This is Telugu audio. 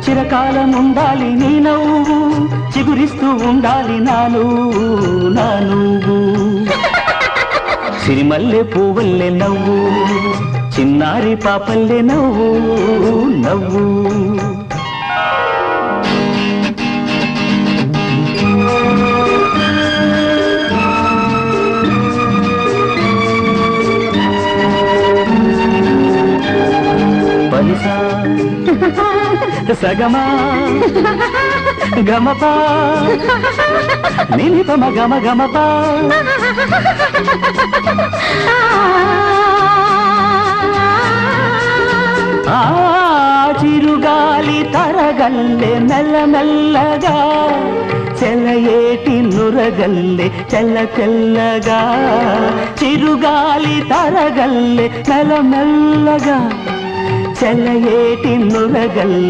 చిరకాలం ఉండాలి నీ నవ్వు, చిగురిస్తూ ఉండాలి నా నువ్వు. సిరిమల్లె పువ్వుల్లే నవ్వు, చిన్నారి పాపల్లే నవ్వు. పలిసా సగమా గమపా నిలిపమ గమపా ఆ చిరుగాలి తరగల్లే మెల్లమెల్లగా, చెలయేటి నురగల్లే తెల్లగా. చిరుగాలి తరగల్లే మెల్లమెల్లగా, చెలయేటి నురగల్లే